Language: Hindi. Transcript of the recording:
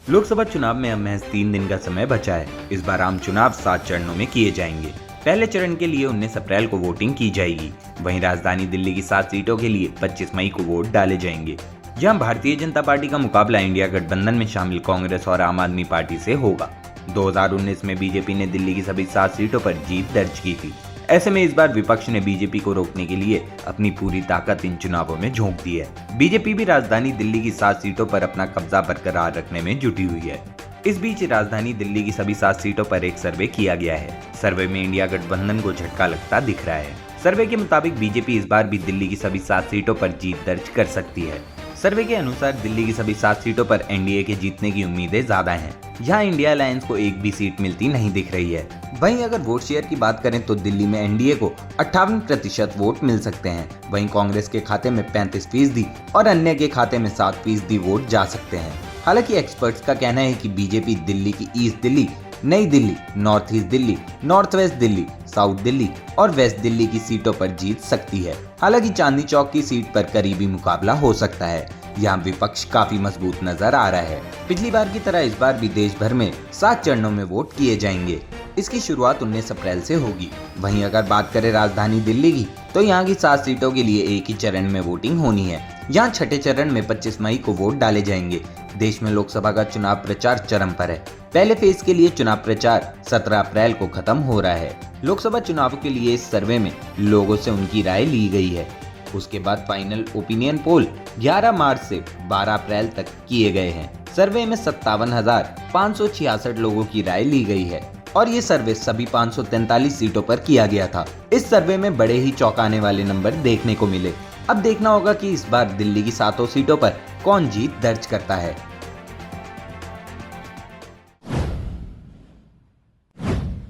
लोकसभा चुनाव में अब महज 3 दिन का समय बचा है। इस बार आम चुनाव 7 चरणों में किए जाएंगे। पहले चरण के लिए 19 अप्रैल को वोटिंग की जाएगी। वहीं राजधानी दिल्ली की 7 सीटों के लिए 25 मई को वोट डाले जाएंगे, जहां भारतीय जनता पार्टी का मुकाबला इंडिया गठबंधन में शामिल कांग्रेस और आम आदमी पार्टी से होगा। 2019 में बीजेपी ने दिल्ली की सभी 7 सीटों पर जीत दर्ज की थी। ऐसे में इस बार विपक्ष ने बीजेपी को रोकने के लिए अपनी पूरी ताकत इन चुनावों में झोंक दी है। बीजेपी भी राजधानी दिल्ली की 7 सीटों पर अपना कब्जा बरकरार रखने में जुटी हुई है। इस बीच राजधानी दिल्ली की सभी 7 सीटों पर एक सर्वे किया गया है। सर्वे में इंडिया गठबंधन को झटका लगता दिख रहा है। सर्वे के मुताबिक बीजेपी इस बार भी दिल्ली की सभी 7 सीटों पर जीत दर्ज कर सकती है। सर्वे के अनुसार दिल्ली की सभी 7 सीटों पर एनडीए के जीतने की उम्मीदें ज्यादा हैं। यहाँ इंडिया अलायंस को एक भी सीट मिलती नहीं दिख रही है। वहीं अगर वोट शेयर की बात करें तो दिल्ली में एनडीए को 58% वोट मिल सकते हैं। वहीं कांग्रेस के खाते में 35% और अन्य के खाते में 7% वोट जा सकते हैं। हालांकि एक्सपर्ट्स का कहना है कि बीजेपी दिल्ली की ईस्ट दिल्ली, नई Delhi, north east Delhi, north west Delhi, south Delhi और वेस्ट दिल्ली की सीटों पर जीत सकती है। हालांकि चांदनी चौक की सीट पर करीबी मुकाबला हो सकता है। यहाँ विपक्ष काफी मजबूत नजर आ रहा है। पिछली बार की तरह इस बार भी देश भर में 7 चरणों में वोट किए जाएंगे। इसकी शुरुआत 19 अप्रैल से होगी। वहीं अगर बात करें राजधानी दिल्ली की, तो यहाँ की 7 सीटों के लिए एक ही चरण में वोटिंग होनी है। यहाँ छठे चरण में 25 मई को वोट डाले जाएंगे। देश में लोकसभा का चुनाव प्रचार चरम पर है। पहले फेज के लिए चुनाव प्रचार 17 अप्रैल को खत्म हो रहा है। लोकसभा चुनाव के लिए इस सर्वे में लोगों से उनकी राय ली गई है। उसके बाद फाइनल ओपिनियन पोल 11 मार्च से 12 अप्रैल तक किए गए हैं। सर्वे में 57,566 लोगों की राय ली गई है और ये सर्वे सभी 543 सीटों पर किया गया था। इस सर्वे में बड़े ही चौंकाने वाले नंबर देखने को मिले। अब देखना होगा कि इस बार दिल्ली की 7 सीटों पर कौन जीत दर्ज करता है।